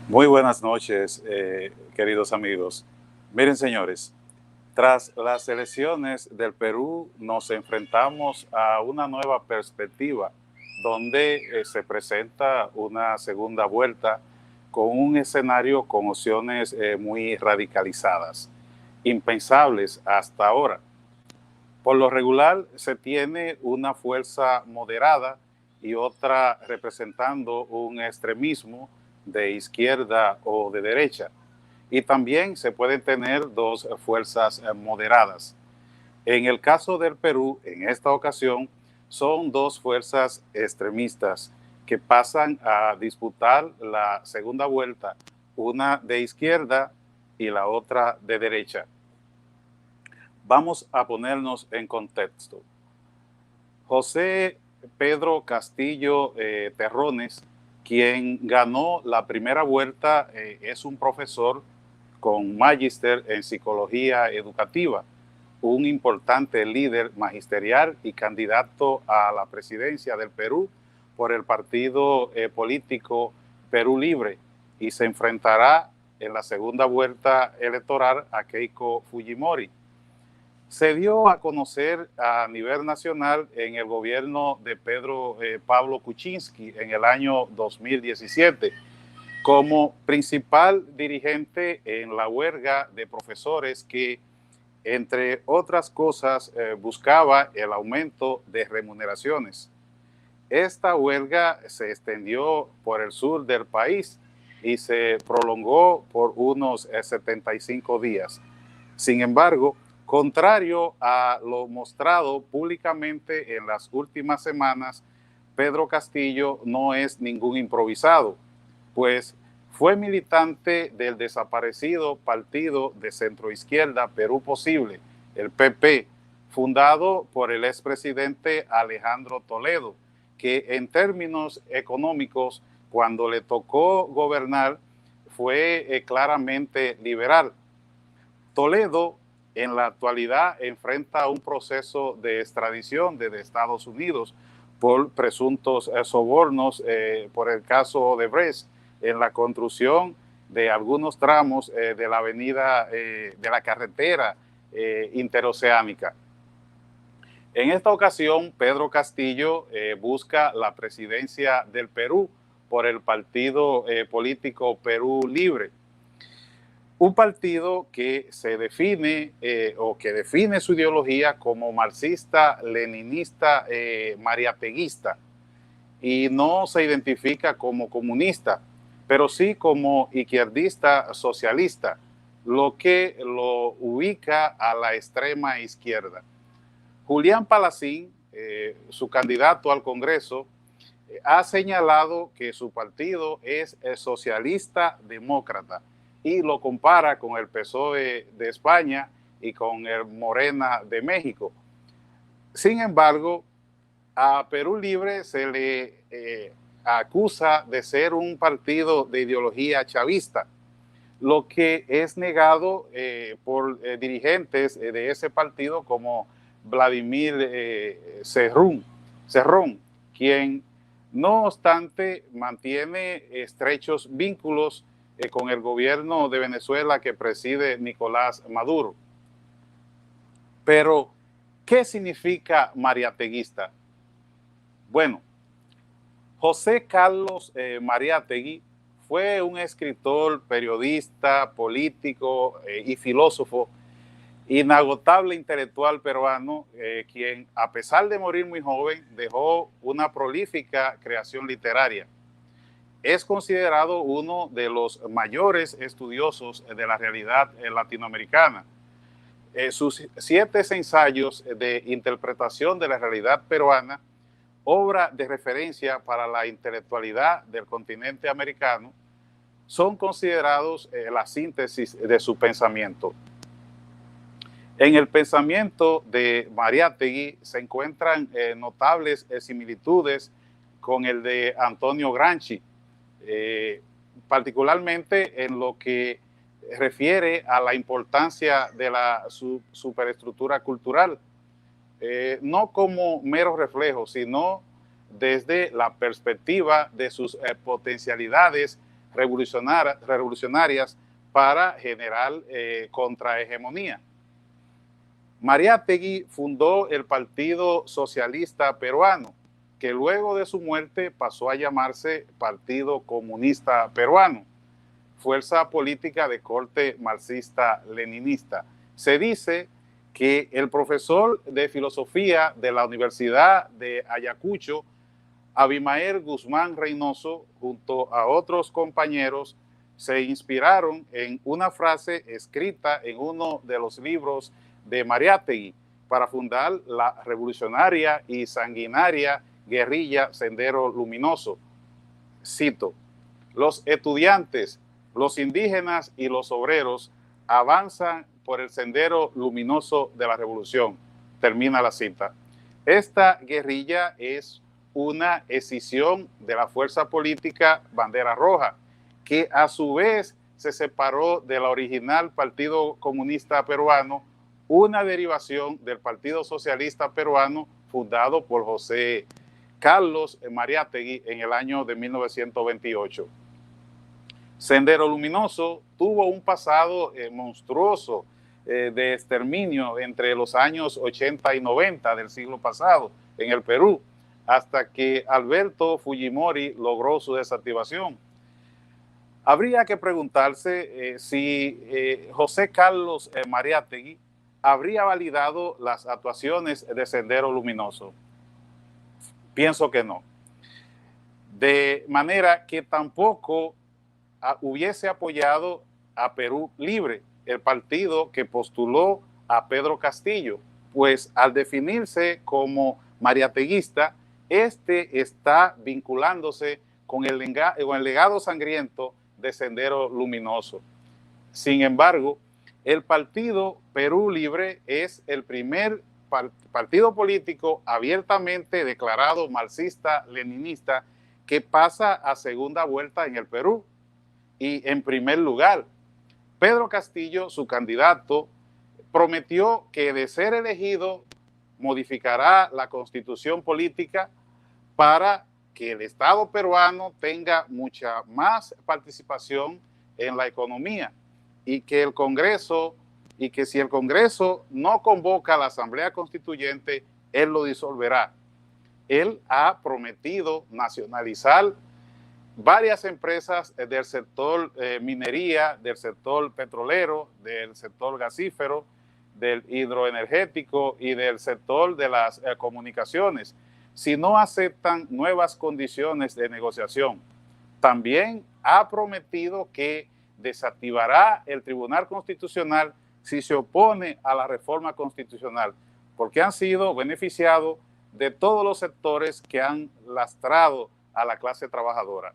Muy buenas noches, queridos amigos. Miren, señores, tras las elecciones del Perú nos enfrentamos a una nueva perspectiva donde se presenta una segunda vuelta con un escenario con opciones muy radicalizadas, impensables hasta ahora. Por lo regular se tiene una fuerza moderada y otra representando un extremismo de izquierda o de derecha. Y también se pueden tener dos fuerzas moderadas. En el caso del Perú, en esta ocasión, son dos fuerzas extremistas que pasan a disputar la segunda vuelta, una de izquierda y la otra de derecha. Vamos a ponernos en contexto. José Pedro Castillo Terrones, quien ganó la primera vuelta, es un profesor con magíster en psicología educativa, un importante líder magisterial y candidato a la presidencia del Perú por el partido político Perú Libre, y se enfrentará en la segunda vuelta electoral a Keiko Fujimori. Se dio a conocer a nivel nacional en el gobierno de Pedro Pablo Kuczynski en el año 2017 como principal dirigente en la huelga de profesores que, entre otras cosas, buscaba el aumento de remuneraciones. Esta huelga se extendió por el sur del país y se prolongó por unos 75 días. Sin embargo, contrario a lo mostrado públicamente en las últimas semanas, Pedro Castillo no es ningún improvisado, pues fue militante del desaparecido Partido de Centroizquierda Perú Posible, el PP, fundado por el expresidente Alejandro Toledo, que en términos económicos, cuando le tocó gobernar, fue claramente liberal. Toledo en la actualidad enfrenta un proceso de extradición desde Estados Unidos por presuntos sobornos por el caso de Brecht en la construcción de algunos tramos de la avenida, de la carretera interoceánica. En esta ocasión, Pedro Castillo busca la presidencia del Perú por el partido político Perú Libre, un partido que se define o que define su ideología como marxista, leninista, mariateguista, y no se identifica como comunista, pero sí como izquierdista socialista, lo que lo ubica a la extrema izquierda. Julián Palacín, su candidato al Congreso, ha señalado que su partido es socialista demócrata y lo compara con el PSOE de España y con el Morena de México. Sin embargo, a Perú Libre se le acusa de ser un partido de ideología chavista, lo que es negado por dirigentes de ese partido como Vladimir Cerrón, quien no obstante mantiene estrechos vínculos con el gobierno de Venezuela que preside Nicolás Maduro. Pero, ¿qué significa mariateguista? Bueno, José Carlos Mariátegui fue un escritor, periodista, político y filósofo, inagotable intelectual peruano, quien, a pesar de morir muy joven, dejó una prolífica creación literaria. Es considerado uno de los mayores estudiosos de la realidad latinoamericana. Sus 7 ensayos de interpretación de la realidad peruana, obra de referencia para la intelectualidad del continente americano, son considerados la síntesis de su pensamiento. En el pensamiento de Mariátegui se encuentran notables similitudes con el de Antonio Gramsci, particularmente en lo que refiere a la importancia de la superestructura cultural, no como mero reflejo, sino desde la perspectiva de sus potencialidades revolucionarias para generar contrahegemonía. Mariátegui fundó el Partido Socialista Peruano, que luego de su muerte pasó a llamarse Partido Comunista Peruano, fuerza política de corte marxista-leninista. Se dice que el profesor de filosofía de la Universidad de Ayacucho, Abimael Guzmán Reynoso, junto a otros compañeros, se inspiraron en una frase escrita en uno de los libros de Mariátegui para fundar la revolucionaria y sanguinaria guerrilla Sendero Luminoso. Cito: los estudiantes, los indígenas y los obreros avanzan por el sendero luminoso de la revolución. Termina la cita. Esta guerrilla es una escisión de la fuerza política Bandera Roja, que a su vez se separó del original Partido Comunista Peruano, una derivación del Partido Socialista Peruano fundado por José Carlos Mariátegui en el año de 1928. Sendero Luminoso tuvo un pasado monstruoso de exterminio entre los años 80 y 90 del siglo pasado en el Perú, hasta que Alberto Fujimori logró su desactivación. Habría que preguntarse si José Carlos Mariátegui habría validado las actuaciones de Sendero Luminoso. Pienso que no. De manera que tampoco hubiese apoyado a Perú Libre, el partido que postuló a Pedro Castillo, pues al definirse como mariateguista, este está vinculándose con el legado sangriento de Sendero Luminoso. Sin embargo, el partido Perú Libre es el primer partido político abiertamente declarado marxista-leninista que pasa a segunda vuelta en el Perú. Y en primer lugar, Pedro Castillo, su candidato, prometió que de ser elegido modificará la constitución política para que el Estado peruano tenga mucha más participación en la economía y que el Congreso, y que si el Congreso no convoca a la Asamblea Constituyente, él lo disolverá. Él ha prometido nacionalizar varias empresas del sector minería, del sector petrolero, del sector gasífero, del hidroenergético y del sector de las comunicaciones, si no aceptan nuevas condiciones de negociación. También ha prometido que desactivará el Tribunal Constitucional si se opone a la reforma constitucional, porque han sido beneficiados de todos los sectores que han lastrado a la clase trabajadora.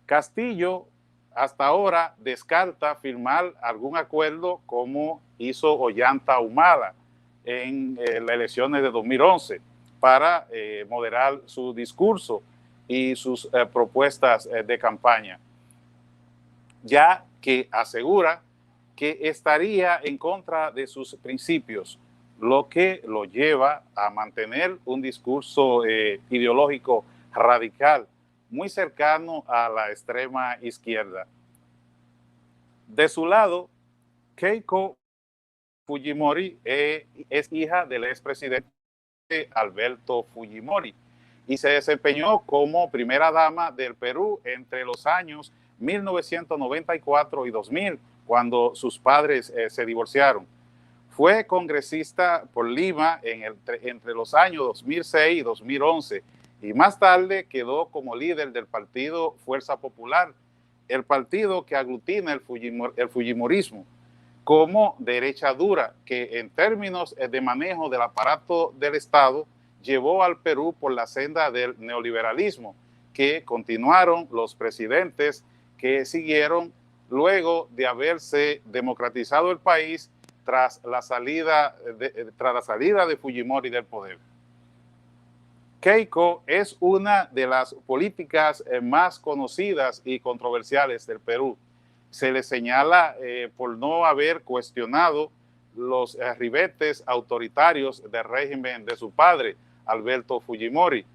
Castillo hasta ahora descarta firmar algún acuerdo como hizo Ollanta Humala en las elecciones de 2011 para moderar su discurso y sus propuestas de campaña, ya que asegura que estaría en contra de sus principios, lo que lo lleva a mantener un discurso ideológico radical muy cercano a la extrema izquierda. De su lado, Keiko Fujimori es hija del expresidente Alberto Fujimori y se desempeñó como primera dama del Perú entre los años 1994 y 2000, cuando sus padres se divorciaron. Fue congresista por Lima entre los años 2006 y 2011 y más tarde quedó como líder del partido Fuerza Popular, el partido que aglutina el fujimorismo como derecha dura, que en términos de manejo del aparato del Estado llevó al Perú por la senda del neoliberalismo, que continuaron los presidentes que siguieron luego de haberse democratizado el país tras la salida de Fujimori del poder. Keiko es una de las políticas más conocidas y controversiales del Perú. Se le señala por no haber cuestionado los ribetes autoritarios del régimen de su padre, Alberto Fujimori.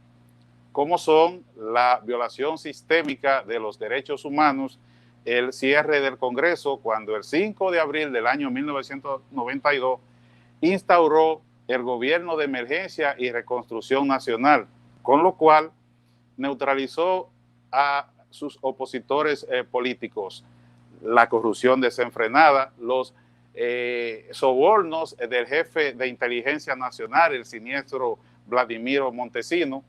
como son la violación sistémica de los derechos humanos, el cierre del Congreso, cuando el 5 de abril del año 1992 instauró el gobierno de emergencia y reconstrucción nacional, con lo cual neutralizó a sus opositores políticos, la corrupción desenfrenada, los sobornos del jefe de inteligencia nacional, el siniestro Vladimiro Montesino.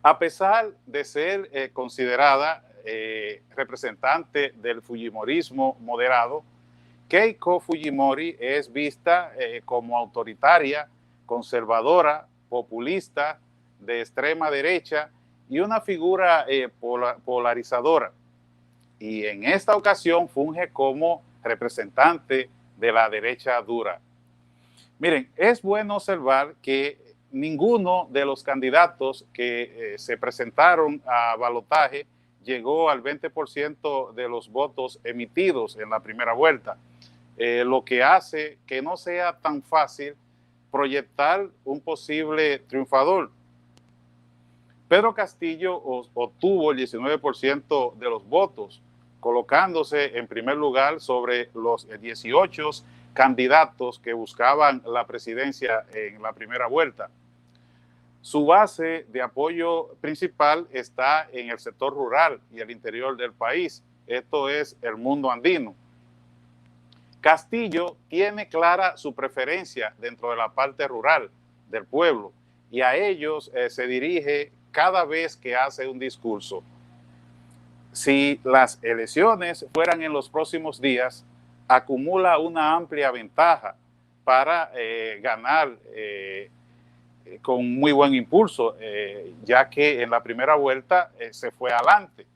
A pesar de ser considerada representante del fujimorismo moderado, Keiko Fujimori es vista como autoritaria, conservadora, populista, de extrema derecha y una figura polarizadora. Y en esta ocasión funge como representante de la derecha dura. Miren, es bueno observar que ninguno de los candidatos que se presentaron a balotaje llegó al 20% de los votos emitidos en la primera vuelta, lo que hace que no sea tan fácil proyectar un posible triunfador. Pedro Castillo obtuvo el 19% de los votos, colocándose en primer lugar sobre los 18 candidatos que buscaban la presidencia en la primera vuelta. Su base de apoyo principal está en el sector rural y el interior del país. Esto es el mundo andino. Castillo tiene clara su preferencia dentro de la parte rural del pueblo y a ellos se dirige cada vez que hace un discurso. Si las elecciones fueran en los próximos días, acumula una amplia ventaja para ganar con muy buen impulso, ya que en la primera vuelta se fue adelante.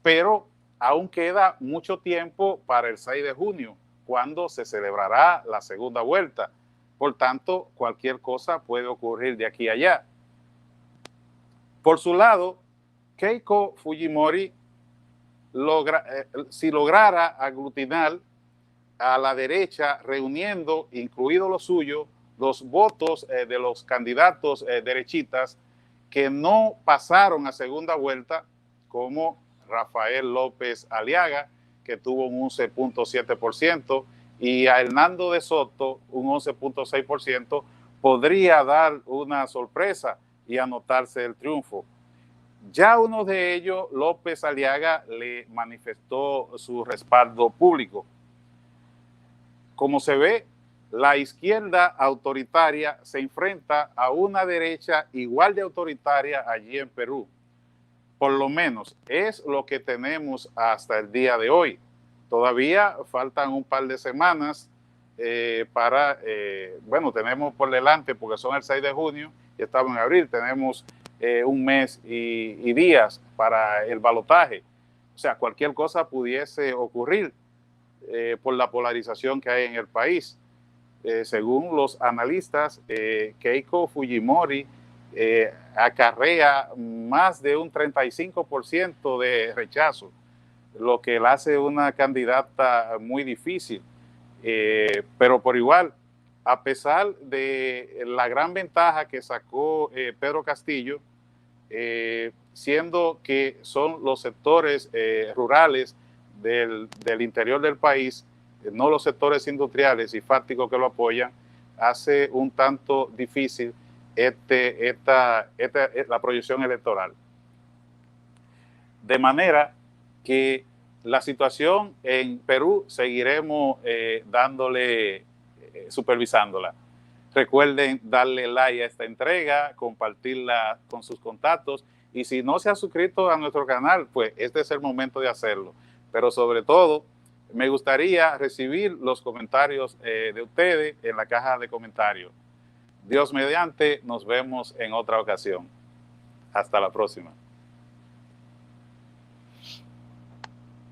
Pero aún queda mucho tiempo para el 6 de junio, cuando se celebrará la segunda vuelta. Por tanto, cualquier cosa puede ocurrir de aquí a allá. Por su lado, Keiko Fujimori, si lograra aglutinar a la derecha, reuniendo, incluido lo suyo, los votos de los candidatos derechistas que no pasaron a segunda vuelta, como Rafael López Aliaga, que tuvo un 11.7%, y a Hernando de Soto, un 11.6%, podría dar una sorpresa y anotarse el triunfo. Ya uno de ellos, López Aliaga, le manifestó su respaldo público. Como se ve, la izquierda autoritaria se enfrenta a una derecha igual de autoritaria allí en Perú. Por lo menos es lo que tenemos hasta el día de hoy. Todavía faltan un par de semanas bueno, tenemos por delante, porque son el 6 de junio y estamos en abril, tenemos un mes y días para el balotaje. O sea, cualquier cosa pudiese ocurrir por la polarización que hay en el país. Según los analistas, Keiko Fujimori acarrea más de un 35% de rechazo, lo que la hace una candidata muy difícil. Pero por igual, a pesar de la gran ventaja que sacó Pedro Castillo, siendo que son los sectores rurales del interior del país, no los sectores industriales y fácticos que lo apoyan, hace un tanto difícil la proyección electoral. De manera que la situación en Perú seguiremos supervisándola. Recuerden darle like a esta entrega, compartirla con sus contactos y si no se ha suscrito a nuestro canal, pues este es el momento de hacerlo. Pero sobre todo, me gustaría recibir los comentarios de ustedes en la caja de comentarios. Dios mediante, nos vemos en otra ocasión. Hasta la próxima.